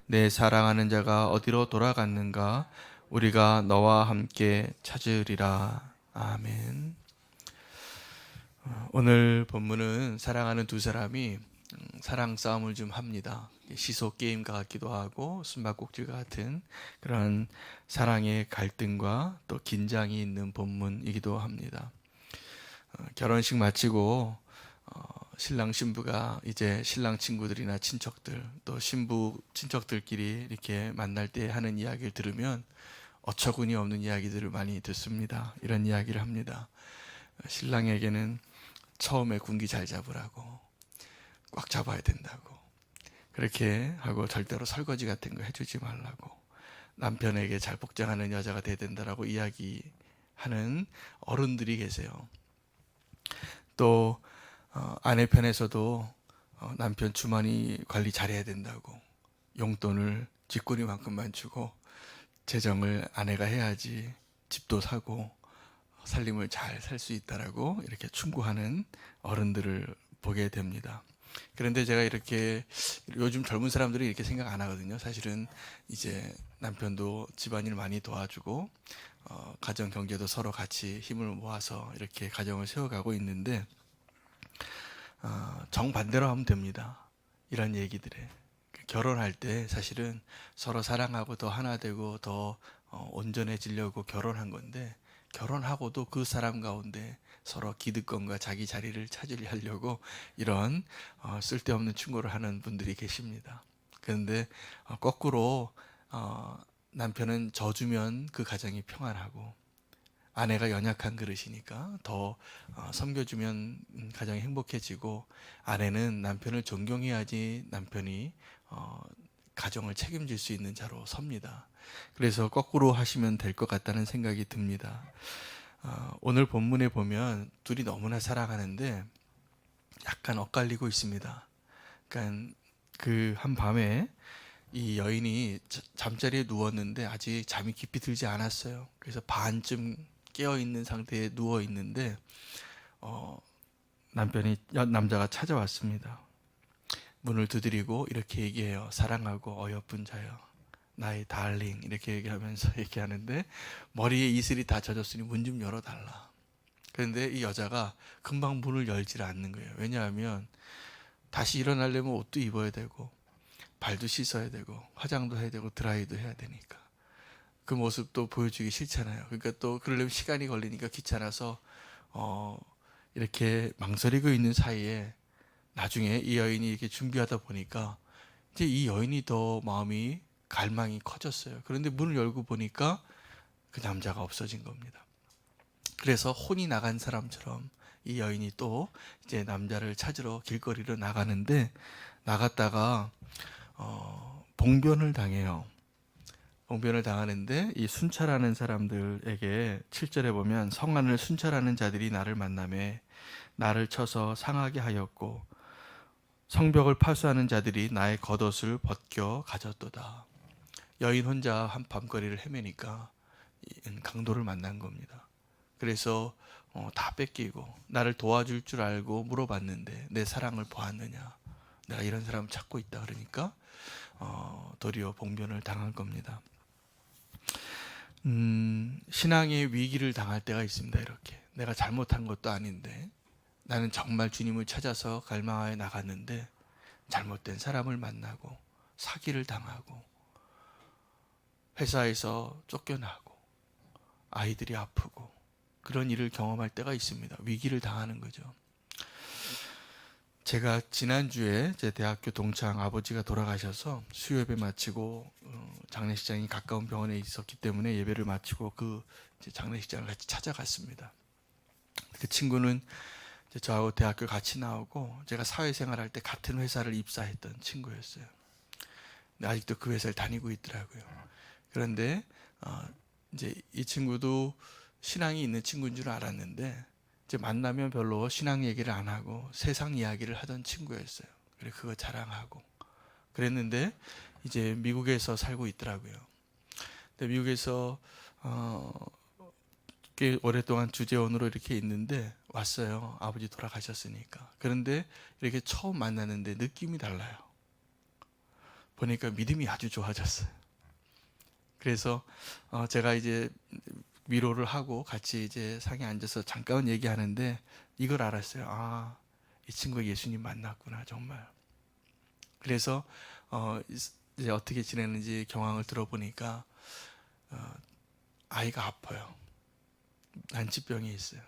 내 사랑하는 자가 어디로 돌아갔는가? 우리가 너와 함께 찾으리라. 아멘. 오늘 본문은 사랑하는 두 사람이 사랑 싸움을 좀 합니다. 시소 게임과 같기도 하고 숨바꼭질 같은 그런 사랑의 갈등과 또 긴장이 있는 본문이기도 합니다. 결혼식 마치고 신랑 신부가 이제 신랑 친구들이나 친척들 또 신부 친척들끼리 이렇게 만날 때 하는 이야기를 들으면 어처구니 없는 이야기들을 많이 듣습니다. 이런 이야기를 합니다. 신랑에게는 처음에 군기 잘 잡으라고, 꽉 잡아야 된다고, 그렇게 하고 절대로 설거지 같은 거 해주지 말라고, 남편에게 잘 복장하는 여자가 돼야 된다라고 이야기하는 어른들이 계세요. 또 아내 편에서도 남편 주머니 관리 잘해야 된다고, 용돈을 쥐꼬리만큼만 주고 재정을 아내가 해야지 집도 사고 살림을 잘 살 수 있다라고 이렇게 충고하는 어른들을 보게 됩니다. 그런데 제가 이렇게 요즘 젊은 사람들이 이렇게 생각 안 하거든요. 사실은 이제 남편도 집안일 많이 도와주고 가정 경제도 서로 같이 힘을 모아서 이렇게 가정을 세워가고 있는데 정반대로 하면 됩니다. 이런 얘기들에 결혼할 때 사실은 서로 사랑하고 더 하나 되고 더 온전해지려고 결혼한 건데, 결혼하고도 그 사람 가운데 서로 기득권과 자기 자리를 찾으려고 이런 쓸데없는 충고를 하는 분들이 계십니다. 그런데 거꾸로 남편은 져주면 그 가정이 평안하고, 아내가 연약한 그릇이니까 더 섬겨주면 가정이 행복해지고, 아내는 남편을 존경해야지 남편이 가정을 책임질 수 있는 자로 섭니다. 그래서 거꾸로 하시면 될 것 같다는 생각이 듭니다. 오늘 본문에 보면 둘이 너무나 사랑하는데 약간 엇갈리고 있습니다. 그러니까 그 한밤에 이 여인이 잠자리에 누웠는데 아직 잠이 깊이 들지 않았어요. 그래서 반쯤 깨어있는 상태에 누워있는데 남자가 찾아왔습니다. 문을 두드리고 이렇게 얘기해요. 사랑하고 어여쁜 자여, 나의 달링, 이렇게 얘기하면서 얘기하는데 머리에 이슬이 다 젖었으니 문 좀 열어달라. 그런데 이 여자가 금방 문을 열질 않는 거예요. 왜냐하면 다시 일어나려면 옷도 입어야 되고 발도 씻어야 되고 화장도 해야 되고 드라이도 해야 되니까 그 모습도 보여주기 싫잖아요. 그러니까 또 그러려면 시간이 걸리니까 귀찮아서 이렇게 망설이고 있는 사이에 나중에 이 여인이 이렇게 준비하다 보니까 이제 이 여인이 더 마음이 갈망이 커졌어요. 그런데 문을 열고 보니까 그 남자가 없어진 겁니다. 그래서 혼이 나간 사람처럼 이 여인이 또 이제 남자를 찾으러 길거리로 나가는데, 나갔다가 봉변을 당해요. 봉변을 당하는데 이 순찰하는 사람들에게 7절에 보면 성안을 순찰하는 자들이 나를 만나매 나를 쳐서 상하게 하였고 성벽을 파수하는 자들이 나의 겉옷을 벗겨 가졌도다. 여인 혼자 한 밤거리를 헤매니까 강도를 만난 겁니다. 그래서 다 뺏기고, 나를 도와줄 줄 알고 물어봤는데 내 사랑을 보았느냐, 내가 이런 사람 찾고 있다 그러니까 도리어 봉변을 당한 겁니다. 신앙의 위기를 당할 때가 있습니다. 이렇게 내가 잘못한 것도 아닌데 나는 정말 주님을 찾아서 갈망하여 나갔는데 잘못된 사람을 만나고 사기를 당하고 회사에서 쫓겨나고 아이들이 아프고 그런 일을 경험할 때가 있습니다. 위기를 당하는 거죠. 제가 지난주에 제 대학교 동창 아버지가 돌아가셔서 수요예배 마치고 장례식장이 가까운 병원에 있었기 때문에 예배를 마치고 그 장례식장을 같이 찾아갔습니다. 그 친구는 저하고 대학교 같이 나오고 제가 사회생활 할 때 같은 회사를 입사했던 친구였어요. 근데 아직도 그 회사를 다니고 있더라고요. 그런데 이제 이 친구도 신앙이 있는 친구인 줄 알았는데 이제 만나면 별로 신앙 얘기를 안 하고 세상 이야기를 하던 친구였어요. 그래 그거 자랑하고 그랬는데 이제 미국에서 살고 있더라고요. 근데 미국에서 꽤 오랫동안 주재원으로 이렇게 있는데 왔어요. 아버지 돌아가셨으니까. 그런데 이렇게 처음 만나는데 느낌이 달라요. 보니까 믿음이 아주 좋아졌어요. 그래서 제가 이제 위로를 하고 같이 이제 상에 앉아서 잠깐 얘기하는데 이걸 알았어요. 아, 이 친구가 예수님 만났구나 정말. 그래서 이제 어떻게 지내는지 경황을 들어보니까 아이가 아파요. 난치병이 있어요.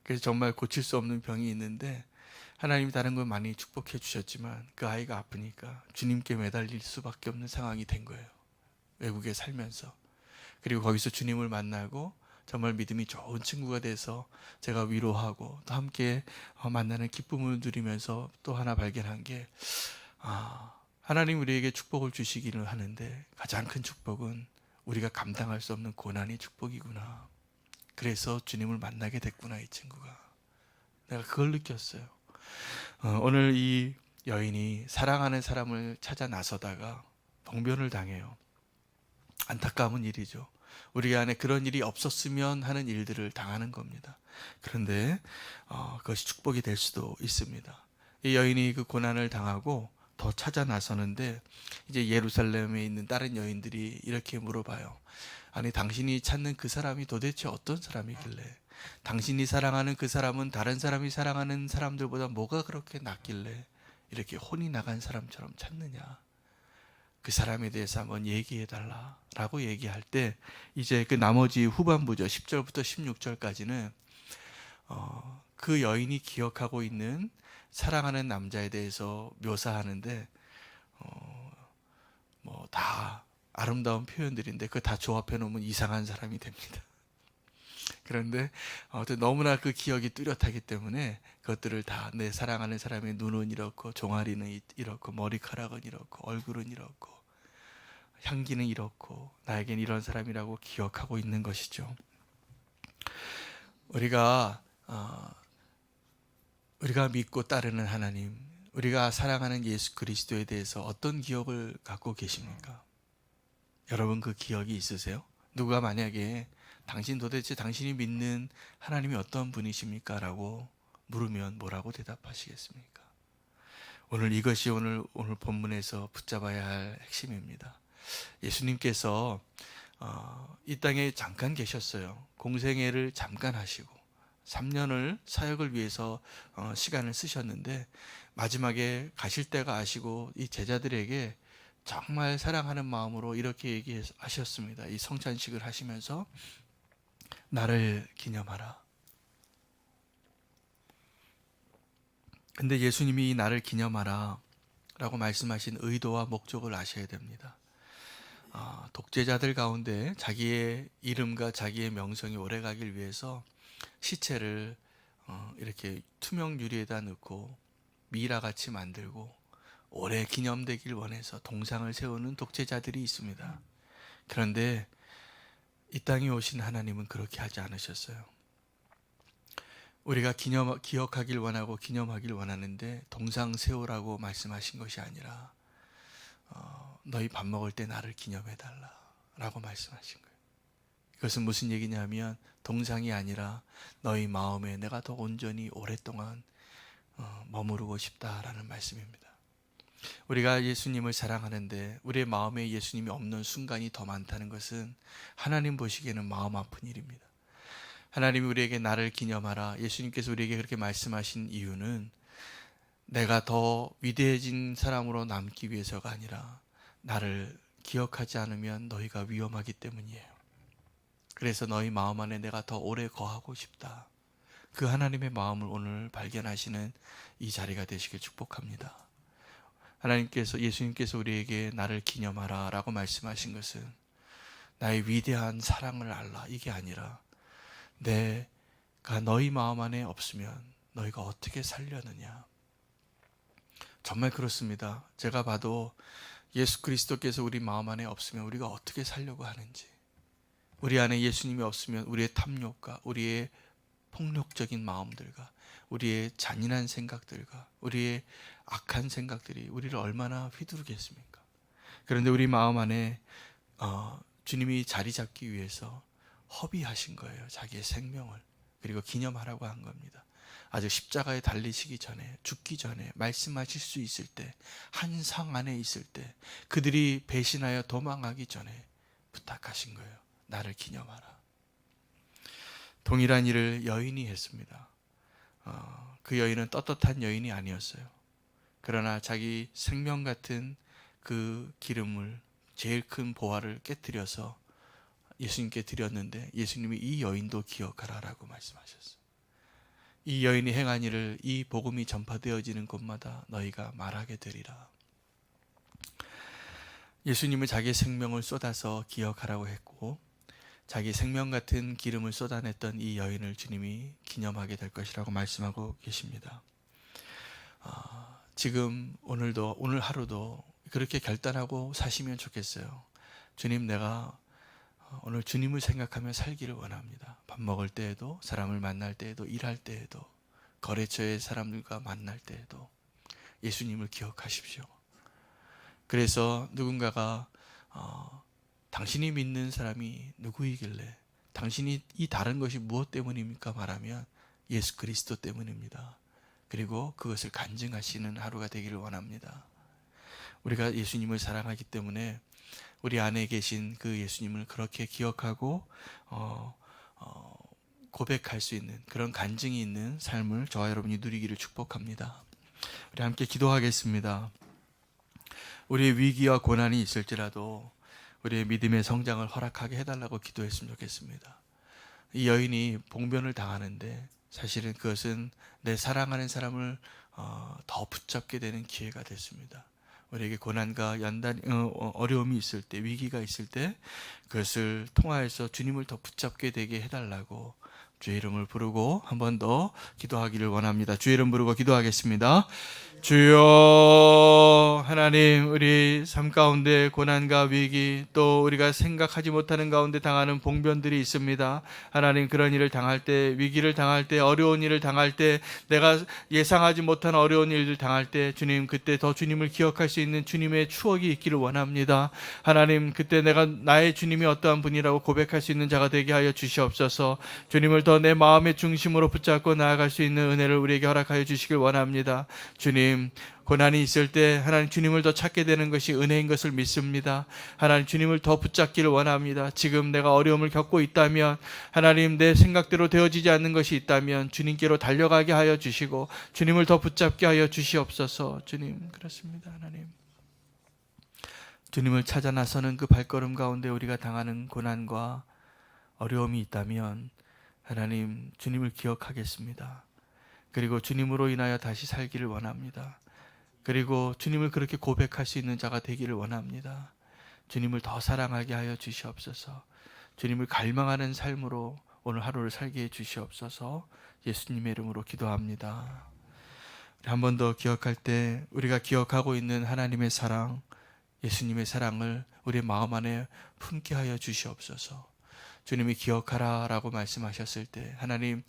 그래서 정말 고칠 수 없는 병이 있는데 하나님이 다른 걸 많이 축복해 주셨지만 그 아이가 아프니까 주님께 매달릴 수밖에 없는 상황이 된 거예요. 외국에 살면서. 그리고 거기서 주님을 만나고 정말 믿음이 좋은 친구가 돼서 제가 위로하고 또 함께 만나는 기쁨을 누리면서 또 하나 발견한 게 하나님 우리에게 축복을 주시기는 하는데 가장 큰 축복은 우리가 감당할 수 없는 고난이 축복이구나. 그래서 주님을 만나게 됐구나 이 친구가. 내가 그걸 느꼈어요. 오늘 이 여인이 사랑하는 사람을 찾아 나서다가 봉변을 당해요. 안타까운 일이죠. 우리 안에 그런 일이 없었으면 하는 일들을 당하는 겁니다. 그런데 그것이 축복이 될 수도 있습니다. 이 여인이 그 고난을 당하고 더 찾아 나서는데 이제 예루살렘에 있는 다른 여인들이 이렇게 물어봐요. 아니 당신이 찾는 그 사람이 도대체 어떤 사람이길래, 당신이 사랑하는 그 사람은 다른 사람이 사랑하는 사람들보다 뭐가 그렇게 낫길래 이렇게 혼이 나간 사람처럼 찾느냐, 그 사람에 대해서 한번 얘기해 달라라고 얘기할 때 이제 그 나머지 후반부죠. 10절부터 16절까지는 그 여인이 기억하고 있는 사랑하는 남자에 대해서 묘사하는데 뭐 다 아름다운 표현들인데 그거 다 조합해 놓으면 이상한 사람이 됩니다. 그런데 너무나 그 기억이 뚜렷하기 때문에 그것들을 다 내 사랑하는 사람의 눈은 이렇고 종아리는 이렇고 머리카락은 이렇고 얼굴은 이렇고 향기는 이렇고 나에겐 이런 사람이라고 기억하고 있는 것이죠. 우리가 믿고 따르는 하나님, 우리가 사랑하는 예수 그리스도에 대해서 어떤 기억을 갖고 계십니까? 여러분 그 기억이 있으세요? 누가 만약에 도대체 당신이 믿는 하나님이 어떤 분이십니까? 라고 물으면 뭐라고 대답하시겠습니까? 오늘 이것이 오늘 본문에서 붙잡아야 할 핵심입니다. 예수님께서 이 땅에 잠깐 계셨어요. 공생애를 잠깐 하시고 3년을 사역을 위해서 시간을 쓰셨는데 마지막에 가실 때가 아시고 이 제자들에게 정말 사랑하는 마음으로 이렇게 얘기하셨습니다. 이 성찬식을 하시면서 나를 기념하라. 근데 예수님이 나를 기념하라 라고 말씀하신 의도와 목적을 아셔야 됩니다. 독재자들 가운데 자기의 이름과 자기의 명성이 오래가길 위해서 시체를 이렇게 투명 유리에다 넣고 미라같이 만들고 오래 기념되길 원해서 동상을 세우는 독재자들이 있습니다. 그런데 이 땅에 오신 하나님은 그렇게 하지 않으셨어요. 우리가 기억하길 원하고 기념하길 원하는데 동상 세우라고 말씀하신 것이 아니라 너희 밥 먹을 때 나를 기념해달라 라고 말씀하신 거예요. 이것은 무슨 얘기냐면 동상이 아니라 너희 마음에 내가 더 온전히 오랫동안 머무르고 싶다라는 말씀입니다. 우리가 예수님을 사랑하는데 우리의 마음에 예수님이 없는 순간이 더 많다는 것은 하나님 보시기에는 마음 아픈 일입니다. 하나님이 우리에게 나를 기념하라, 예수님께서 우리에게 그렇게 말씀하신 이유는 내가 더 위대해진 사람으로 남기 위해서가 아니라 나를 기억하지 않으면 너희가 위험하기 때문이에요. 그래서 너희 마음 안에 내가 더 오래 거하고 싶다. 그 하나님의 마음을 오늘 발견하시는 이 자리가 되시길 축복합니다. 예수님께서 우리에게 나를 기념하라 라고 말씀하신 것은 나의 위대한 사랑을 알라 이게 아니라 내가 너희 마음 안에 없으면 너희가 어떻게 살려느냐. 정말 그렇습니다. 제가 봐도 예수 그리스도께서 우리 마음 안에 없으면 우리가 어떻게 살려고 하는지, 우리 안에 예수님이 없으면 우리의 탐욕과 우리의 폭력적인 마음들과 우리의 잔인한 생각들과 우리의 악한 생각들이 우리를 얼마나 휘두르겠습니까? 그런데 우리 마음 안에 주님이 자리 잡기 위해서 허비하신 거예요. 자기의 생명을. 그리고 기념하라고 한 겁니다. 아직 십자가에 달리시기 전에, 죽기 전에 말씀하실 수 있을 때, 한 상 안에 있을 때, 그들이 배신하여 도망하기 전에 부탁하신 거예요. 나를 기념하라. 동일한 일을 여인이 했습니다. 그 여인은 떳떳한 여인이 아니었어요. 그러나 자기 생명 같은 그 기름을, 제일 큰 보화를 깨뜨려서 예수님께 드렸는데 예수님이 이 여인도 기억하라라고 말씀하셨어요. 이 여인이 행한 일을 이 복음이 전파되어지는 곳마다 너희가 말하게 되리라. 예수님은 자기 생명을 쏟아서 기억하라고 했고, 자기 생명 같은 기름을 쏟아냈던 이 여인을 주님이 기념하게 될 것이라고 말씀하고 계십니다. 지금 오늘 하루도 그렇게 결단하고 사시면 좋겠어요. 주님, 내가 오늘 주님을 생각하며 살기를 원합니다. 밥 먹을 때에도, 사람을 만날 때에도, 일할 때에도, 거래처의 사람들과 만날 때에도 예수님을 기억하십시오. 그래서 누군가가 당신이 믿는 사람이 누구이길래, 당신이 이 다른 것이 무엇 때문입니까? 말하면 예수 그리스도 때문입니다. 그리고 그것을 간증하시는 하루가 되기를 원합니다. 우리가 예수님을 사랑하기 때문에 우리 안에 계신 그 예수님을 그렇게 기억하고 고백할 수 있는 그런 간증이 있는 삶을 저와 여러분이 누리기를 축복합니다. 우리 함께 기도하겠습니다. 우리의 위기와 고난이 있을지라도 우리의 믿음의 성장을 허락하게 해달라고 기도했으면 좋겠습니다. 이 여인이 봉변을 당하는데 사실은 그것은 내 사랑하는 사람을 더 붙잡게 되는 기회가 됐습니다. 우리에게 고난과 어려움이 있을 때, 위기가 있을 때 그것을 통하여서 주님을 더 붙잡게 되게 해달라고 주의 이름을 부르고 한 번 더 기도하기를 원합니다. 주의 이름 부르고 기도하겠습니다. 주여, 하나님, 우리 삶 가운데 고난과 위기, 또 우리가 생각하지 못하는 가운데 당하는 봉변들이 있습니다. 하나님, 그런 일을 당할 때, 위기를 당할 때, 어려운 일을 당할 때, 내가 예상하지 못한 어려운 일을 당할 때, 주님, 그때 더 주님을 기억할 수 있는 주님의 추억이 있기를 원합니다. 하나님, 그때 내가 나의 주님이 어떠한 분이라고 고백할 수 있는 자가 되게 하여 주시옵소서. 주님을 더 내 마음의 중심으로 붙잡고 나아갈 수 있는 은혜를 우리에게 허락하여 주시길 원합니다. 주님, 고난이 있을 때 하나님 주님을 더 찾게 되는 것이 은혜인 것을 믿습니다. 하나님, 주님을 더 붙잡기를 원합니다. 지금 내가 어려움을 겪고 있다면, 하나님, 내 생각대로 되어지지 않는 것이 있다면 주님께로 달려가게 하여 주시고 주님을 더 붙잡게 하여 주시옵소서. 주님, 그렇습니다. 하나님, 주님을 찾아 나서는 그 발걸음 가운데 우리가 당하는 고난과 어려움이 있다면 하나님, 주님을 기억하겠습니다. 그리고 주님으로 인하여 다시 살기를 원합니다. 그리고 주님을 그렇게 고백할 수 있는 자가 되기를 원합니다. 주님을 더 사랑하게 하여 주시옵소서. 주님을 갈망하는 삶으로 오늘 하루를 살게 해 주시옵소서. 예수님의 이름으로 기도합니다. 한 번 더 기억할 때 우리가 기억하고 있는 하나님의 사랑, 예수님의 사랑을 우리 마음 안에 품게 하여 주시옵소서. 주님이 기억하라 라고 말씀하셨을 때 하나님,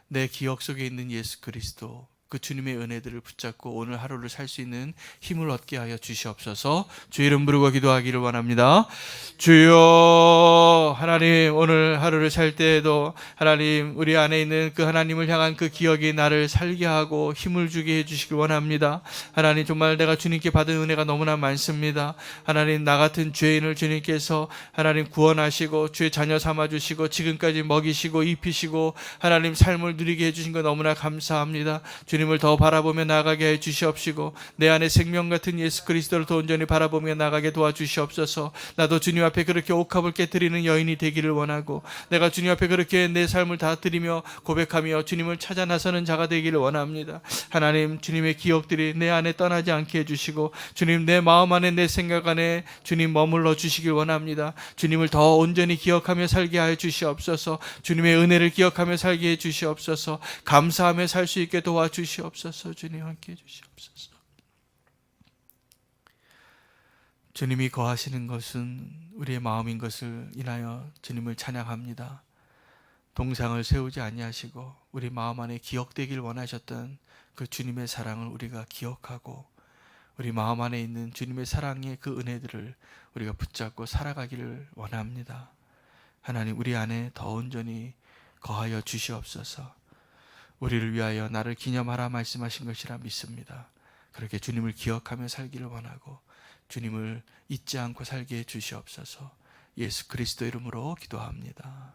내 기억 속에 있는 예수 그리스도, 그 주님의 은혜들을 붙잡고 오늘 하루를 살 수 있는 힘을 얻게 하여 주시옵소서. 주의 이름 부르고 기도하기를 원합니다. 주여, 하나님, 오늘 하루를 살 때에도 하나님, 우리 안에 있는 그 하나님을 향한 그 기억이 나를 살게 하고 힘을 주게 해주시길 원합니다. 하나님, 정말 내가 주님께 받은 은혜가 너무나 많습니다. 하나님, 나 같은 죄인을 주님께서 하나님 구원하시고 주의 자녀 삼아주시고 지금까지 먹이시고 입히시고 하나님 삶을 누리게 해주신 거 너무나 감사합니다. 주님을 더 바라보며 나아가게 해 주시옵시고 내 안에 생명 같은 예수 그리스도를 더 온전히 바라보며 나아가게 도와주시옵소서. 나도 주님 앞에 그렇게 옥합을 깨뜨리는 여인이 되기를 원하고, 내가 주님 앞에 그렇게 내 삶을 다 드리며 고백하며 주님을 찾아 나서는 자가 되기를 원합니다. 하나님, 주님의 기억들이 내 안에 떠나지 않게 해주시고 주님, 내 마음 안에, 내 생각 안에 주님 머물러 주시길 원합니다. 주님을 더 온전히 기억하며 살게 하여 주시옵소서. 주님의 은혜를 기억하며 살게 해 주시옵소서. 감사하며 살 수 있게 도와주시옵소서. 주님, 함께 해주시옵소서. 주님이 거하시는 것은 우리의 마음인 것을 인하여 주님을 찬양합니다. 동상을 세우지 아니하시고 우리 마음 안에 기억되길 원하셨던 그 주님의 사랑을 우리가 기억하고 우리 마음 안에 있는 주님의 사랑의 그 은혜들을 우리가 붙잡고 살아가기를 원합니다. 하나님, 우리 안에 더 온전히 거하여 주시옵소서. 우리를 위하여 나를 기념하라 말씀하신 것이라 믿습니다. 그렇게 주님을 기억하며 살기를 원하고 주님을 잊지 않고 살게 해 주시옵소서. 예수 그리스도 이름으로 기도합니다.